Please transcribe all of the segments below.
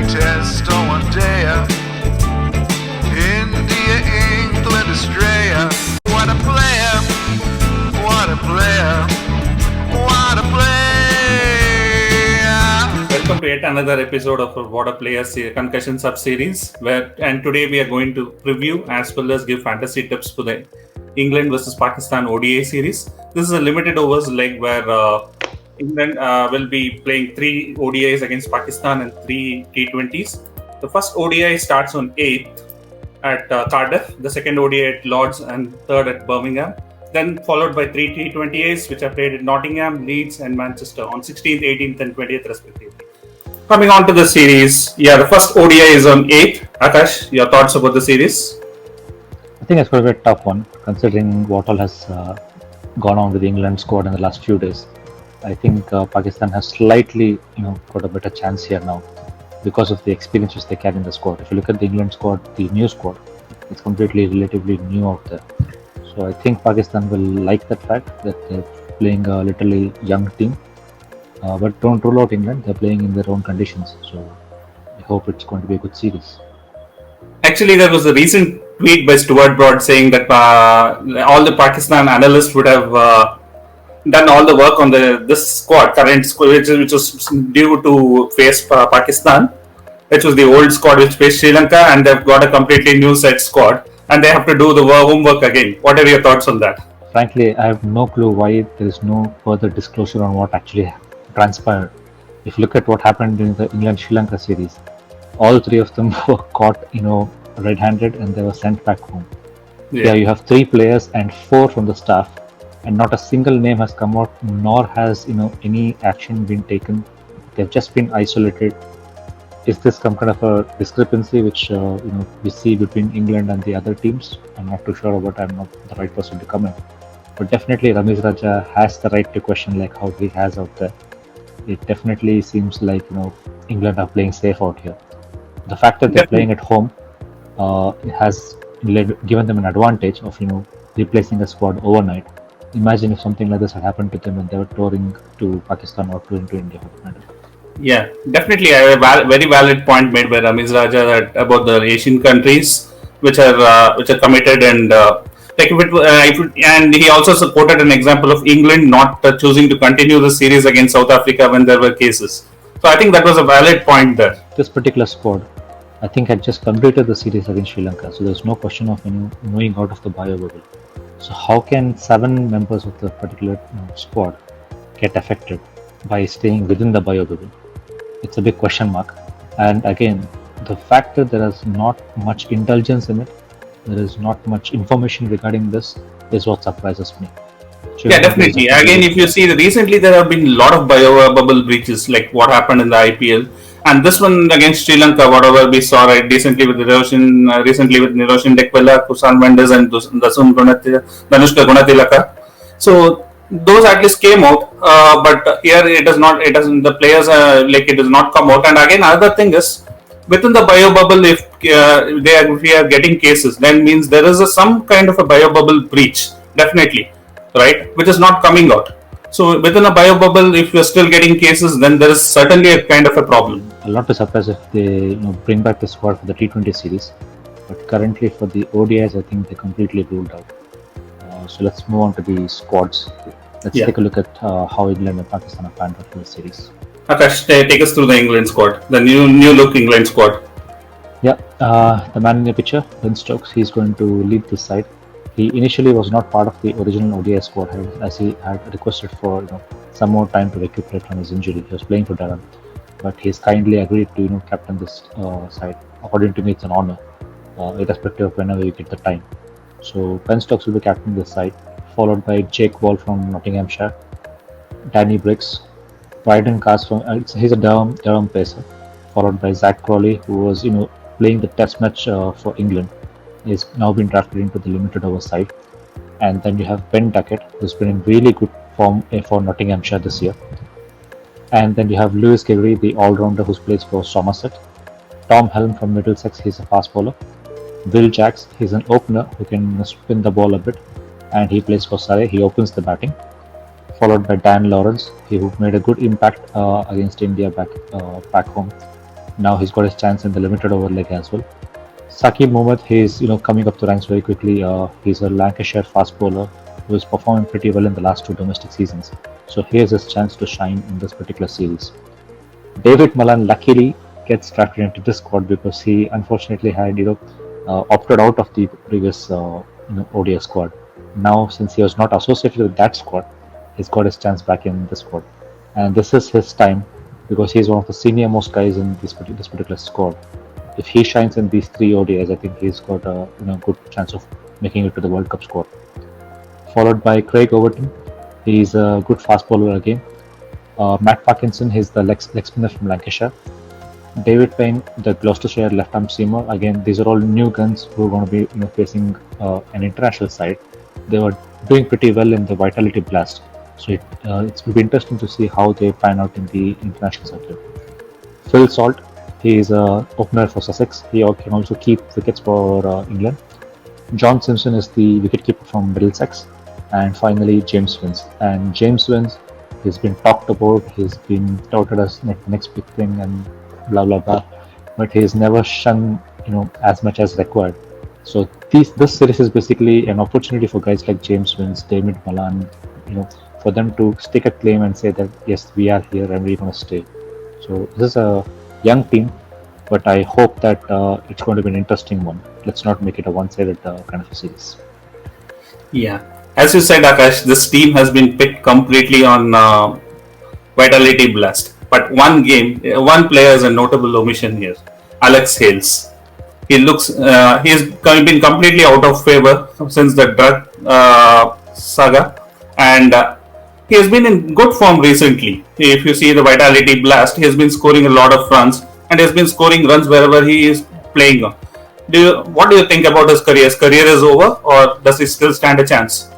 test on one day. India, England, Australia. What a player, what a player, what a player. Welcome to yet another episode of our Waadaplaya concussion sub-series, and today we are going to preview as well as give fantasy tips for the England versus Pakistan ODI series. This is a limited overs leg where England will be playing 3 ODIs against Pakistan and 3 T20s. The first ODI starts on 8th at Cardiff, the second ODI at Lords, and third at Birmingham. Then followed by 3 T20As which are played at Nottingham, Leeds and Manchester on 16th, 18th and 20th respectively. Coming on to the series, the first ODI is on 8th. Akash, your thoughts about the series? I think it's going to be a tough one considering what all has gone on with the England squad in the last few days. I think Pakistan has slightly, got a better chance here now because of the experiences they carry in the squad. If you look at the England squad, the new squad, it's completely relatively new out there. So I think Pakistan will like that fact that they're playing a literally young team. But don't rule out England, they're playing in their own conditions. So I hope it's going to be a good series. Actually, there was a recent tweet by Stuart Broad saying that all the Pakistan analysts would have done all the work on this squad, current squad, which was due to face Pakistan, which was the old squad which faced Sri Lanka, and they've got a completely new set squad, and they have to do the homework again. What are your thoughts on that? Frankly, I have no clue why there is no further disclosure on what actually transpired. If you look at what happened in the England-Sri Lanka series, all 3 of them were caught, red-handed, and they were sent back home. Yeah, you have 3 players and 4 from the staff, and not a single name has come out, nor has any action been taken. They've just been isolated. Is this some kind of a discrepancy which we see between England and the other teams? I'm not too sure about. I'm not the right person to comment. But definitely Ramiz Raja has the right to question like how he has out there. It definitely seems like England are playing safe out here. The fact that they're playing at home has given them an advantage of replacing a squad overnight. Imagine if something like this had happened to them when they were touring to Pakistan or touring to India. Yeah, definitely. I have a very valid point made by Ramiz Raja about the Asian countries which are committed, and and he also supported an example of England not choosing to continue the series against South Africa when there were cases. So I think that was a valid point there. This particular squad, I think, had just completed the series against Sri Lanka, so there's no question of moving out of the bio bubble. So how can 7 members of the particular squad get affected by staying within the bio bubble? It's a big question mark. And again, the fact that there is not much intelligence in it, there is not much information regarding this, is what surprises me. Yeah, definitely. Again, if you see, recently there have been a lot of bio bubble breaches, like what happened in the IPL. And this one against Sri Lanka, whatever we saw recently with Niroshin Dekwela, Kusan Mendes and Danushka Gunatilaka. So those at least came out, but here it does not. It doesn't. The players it does not come out. And again, another thing is within the bio bubble, if we are getting cases, then means there is some kind of a bio bubble breach, definitely, right? Which is not coming out. So within a bio bubble, if you're still getting cases, then there is certainly a kind of a problem. I'll not be surprised if they bring back the squad for the T20 series, but currently for the ODIs, I think they're completely ruled out. So let's move on to the squads. Let's take a look at how England and Pakistan are planned for the series. Akash, take us through the England squad, the new look England squad. Yeah, the man in the picture, Stokes, he's going to lead this side. He initially was not part of the original ODI squad as he had requested for some more time to recuperate from his injury. He was playing for Durham, but he's kindly agreed to captain this side. According to me, it's an honor, irrespective of whenever you get the time. So Stokes will be captaining this side, followed by Jake Wall from Nottinghamshire, Danny Briggs, Brydon, Carse from he's a Durham pacer, followed by Zach Crawley, who was playing the test match for England. He's now been drafted into the limited over side. And then you have Ben Duckett, who's been in really good form for Nottinghamshire this year. And then you have Lewis Gregory, the all-rounder who plays for Somerset. Tom Helm from Middlesex, he's a fast bowler. Will Jacks, he's an opener who can spin the ball a bit, and he plays for Surrey. He opens the batting. Followed by Dan Lawrence, who made a good impact against India back home. Now he's got his chance in the limited over leg as well. Saqib Mohammed, he's coming up the ranks very quickly. He's a Lancashire fast bowler who is performing pretty well in the last two domestic seasons. So here's his chance to shine in this particular series. David Malan luckily gets drafted into this squad because he unfortunately had opted out of the previous ODI squad. Now since he was not associated with that squad, he's got his chance back in the squad, and this is his time because he's one of the senior most guys in this particular squad. If he shines in these three ODIs, I think he's got a good chance of making it to the World Cup squad. Followed by Craig Overton, he's a good fast bowler again. Matt Parkinson, he's the leg spinner from Lancashire. David Payne, the Gloucestershire left-arm seamer. Again, these are all new guns who are going to be facing an international side. They were doing pretty well in the Vitality Blast, so it will be interesting to see how they pan out in the international circuit. Phil Salt, he is a opener for Sussex. He can also keep wickets for England. John Simpson is the wicketkeeper from Middlesex. And finally, James Vince. And James Vince, he's been talked about, he's been touted as the next big thing and blah blah blah, but he's never shone as much as required. So this series is basically an opportunity for guys like James Vince, David Malan, for them to stake a claim and say that yes, we are here and we're going to stay. So this is a young team, but I hope that it's going to be an interesting one. Let's not make it a one-sided kind of a series. Yeah, as you said, Akash, this team has been picked completely on Vitality Blast. But one player is a notable omission here. Alex Hales. He's been completely out of favor since the drug saga, and he has been in good form recently. If you see the Vitality Blast, he has been scoring a lot of runs, and he has been scoring runs wherever he is playing. What do you think about his career? His career is over, or does he still stand a chance?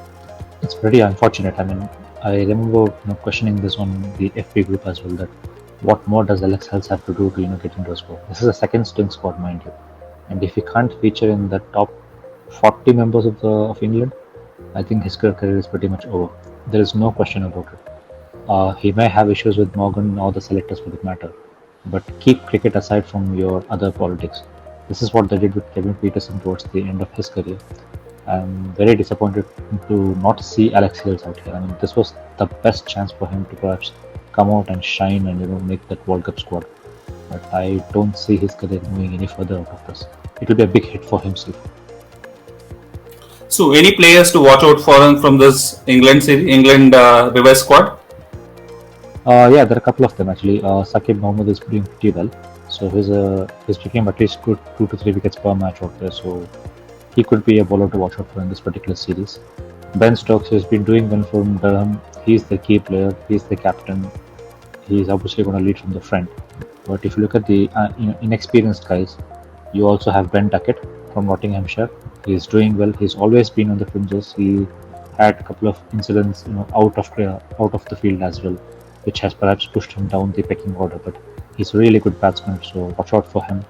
It's pretty unfortunate. I mean, I remember questioning this on the FP group as well, that what more does Alex Hales have to do to get into a squad? This is a second string squad, mind you, and if he can't feature in the top 40 members of England, I think his career is pretty much over. There is no question about it. He may have issues with Morgan or the selectors for that matter, but keep cricket aside from your other politics. This is what they did with Kevin Peterson towards the end of his career. I'm very disappointed to not see Alex Hales out here. I mean, this was the best chance for him to perhaps come out and shine and make that World Cup squad. But I don't see his career moving any further out of this. It will be a big hit for himself. So, any players to watch out for from this England reverse squad? Yeah, there are a couple of them actually. Saqib Mohammed is doing pretty well, so he's picking at least good 2 to 3 wickets per match out there. So he could be a bowler to watch out for in this particular series. Ben Stokes has been doing well from Durham. He's the key player. He's the captain. He's obviously going to lead from the front. But if you look at the inexperienced guys, you also have Ben Duckett from Nottinghamshire. He's doing well. He's always been on the fringes. He had a couple of incidents, out of the field as well, which has perhaps pushed him down the pecking order. But he's a really good batsman, so watch out for him.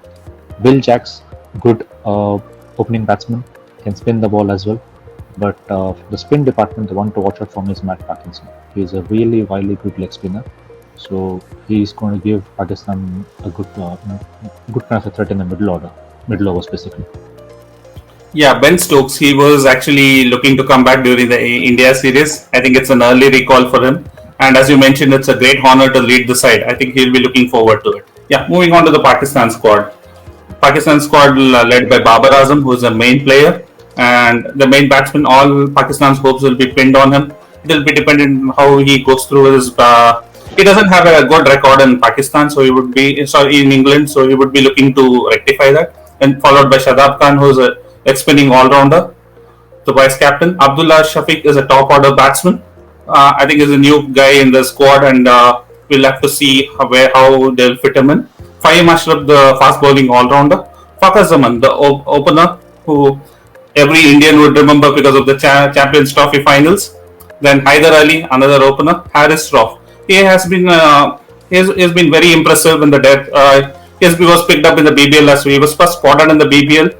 Bill Jacks, good opening batsman, can spin the ball as well. But the spin department, the one to watch out for is Matt Parkinson. He's a really good leg spinner, so he's going to give Pakistan a good kind of a threat in the middle overs basically. Yeah, Ben Stokes, he was actually looking to come back during the India series. I think it's an early recall for him. And as you mentioned, it's a great honor to lead the side. I think he'll be looking forward to it. Yeah, moving on to the Pakistan squad. Pakistan squad led by Babar Azam, who is the main player. And the main batsman, all Pakistan's hopes will be pinned on him. It will be dependent on how he goes through his... he doesn't have a good record in Pakistan, so he would be... in England, so he would be looking to rectify that. And followed by Shadab Khan, who is a leg-spinning all-rounder. The vice captain, Abdullah Shafiq, is a top-order batsman. I think he's a new guy in the squad, and we'll have to see how they'll fit him in. Fahim Ashraf, the fast-bowling all-rounder. Fakhar Zaman, the opener, who every Indian would remember because of the Champions Trophy finals. Then Haider Ali, another opener. Harris Shroff. He has been very impressive in the depth. He was picked up in the BBL last week. He was first spotted in the BBL,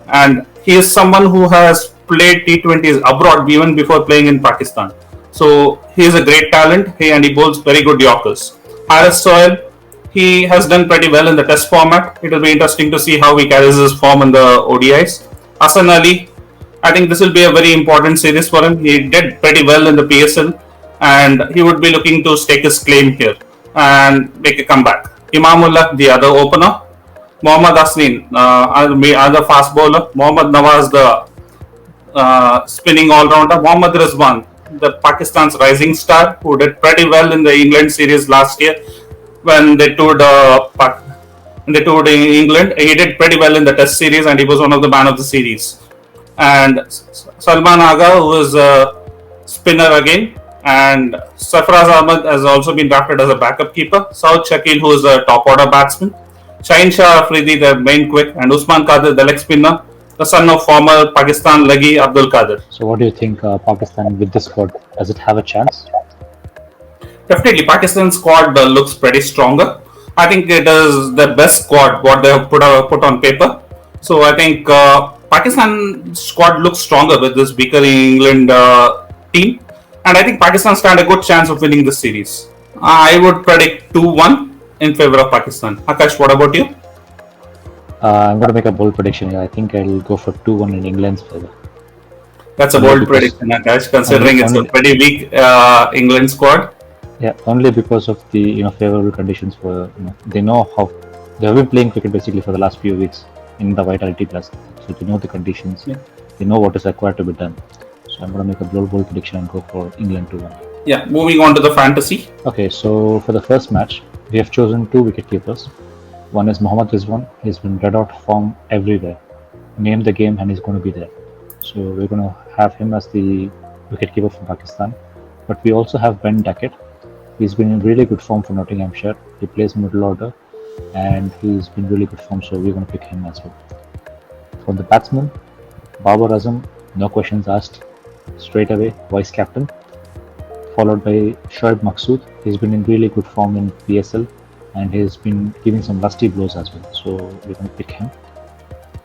and he is someone who has played T20s abroad even before playing in Pakistan. So he is a great talent, and he bowls very good Yorkers. Harris Sohail, he has done pretty well in the test format. It will be interesting to see how he carries his form in the ODIs. Hassan Ali, I think this will be a very important series for him. He did pretty well in the PSL, and he would be looking to stake his claim here and make a comeback. Imamullah, the other opener. Mohammad Asnin, other fast bowler. Mohammad Nawaz, the spinning all-rounder. Mohammad Rizwan, the Pakistan's rising star, who did pretty well in the England series last year when they toured England. He did pretty well in the Test series, and he was one of the man of the series. And Salman Agha, who is a spinner again, and Sarfaraz Ahmed has also been drafted as a backup keeper. Saud Shakil, who is a top order batsman. Shaheen Shah Afridi, the main quick, and Usman Qadir, the leg spinner, the son of former Pakistan leggy Abdul Qadir. So, what do you think, Pakistan with this squad? Does it have a chance? Definitely, Pakistan squad looks pretty stronger. I think it is the best squad what they have put on paper. So I think Pakistan squad looks stronger with this weaker England team, and I think Pakistan stand a good chance of winning this series. I would predict 2-1 in favor of Pakistan. Akash, what about you? I'm going to make a bold prediction here. I think I'll go for 2-1 in England's favor. That's a bold prediction, Akash, considering it's a pretty weak England squad. Yeah, only because of the favorable conditions for they know how they have been playing cricket basically for the last few weeks in the Vitality Plus, so they know the conditions. Yeah. They know what is required to be done. So I'm going to make a bold prediction and go for England 2-1. Yeah, moving on to the fantasy. Okay, so for the first match, we have chosen 2 wicket keepers. One is Mohammad Rizwan. He's been red out form everywhere. Name the game and he's going to be there. So we're going to have him as the wicket keeper from Pakistan. But we also have Ben Duckett. He's been in really good form for Nottinghamshire. He plays middle order and he's been really good form, so we're going to pick him as well. For the batsman, Babar Azam, no questions asked, straight away vice captain. Followed by Shoaib Maqsood. He's been in really good form in PSL and he's been giving some lusty blows as well, so we're going to pick him.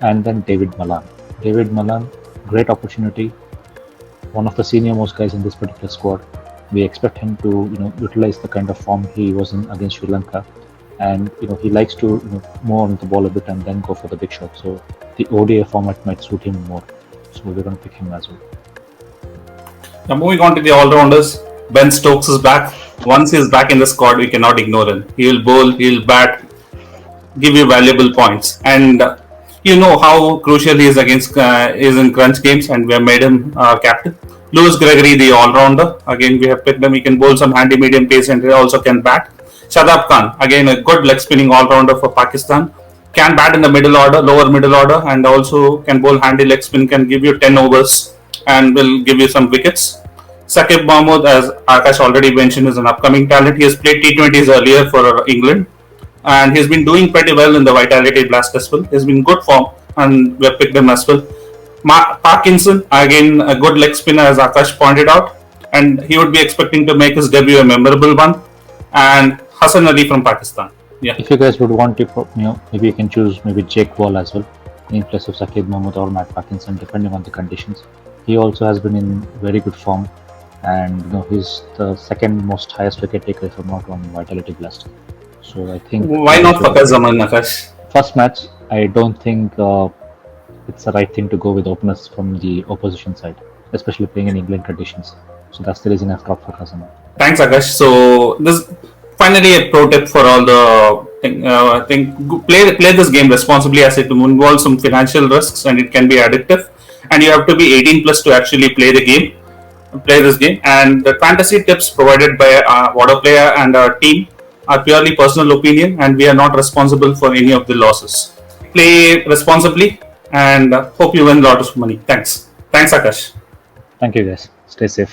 And then David Malan. David Malan, great opportunity. One of the senior most guys in this particular squad. We expect him to utilize the kind of form he was in against Sri Lanka, and he likes to move on the ball a bit and then go for the big shot. So the ODI format might suit him more. So we're going to pick him as well. Now moving on to the all-rounders, Ben Stokes is back. Once he's back in the squad, we cannot ignore him. He'll bowl, he'll bat, give you valuable points, and you know how crucial he is is in crunch games, and we have made him captain. Lewis Gregory, the all-rounder. Again, we have picked him. He can bowl some handy medium pace and he also can bat. Shadab Khan, again a good leg spinning all-rounder for Pakistan. Can bat in the middle order, lower middle order, and also can bowl handy leg spin, can give you 10 overs and will give you some wickets. Saqib Mahmood, as Akash already mentioned, is an upcoming talent. He has played T20s earlier for England and he's been doing pretty well in the Vitality Blast as well. He's been good form and we have picked him as well. Parkinson, again a good leg spinner as Akash pointed out, and he would be expecting to make his debut a memorable one. And Hassan Ali from Pakistan. Yeah. If you guys would want to, maybe you can choose maybe Jake Wall as well in place of Saqib Mahmood or Matt Parkinson, depending on the conditions. He also has been in very good form, and he's the second most highest wicket taker if I'm not wrong in Vitality Blast. So I think why not Fakhar Zaman, Akash? First match, I don't think it's the right thing to go with openers from the opposition side, especially playing in England conditions. So that's the reason I've dropped for Hassan. Thanks, Akash. So this finally a pro tip for all the I think play this game responsibly, as it involves some financial risks and it can be addictive. And you have to be 18 plus to actually play this game. And the fantasy tips provided by Waadaplaya and our team are purely personal opinion, and we are not responsible for any of the losses. Play responsibly and hope you win a lot of money. Thanks, Akash. Thank you guys. Stay safe.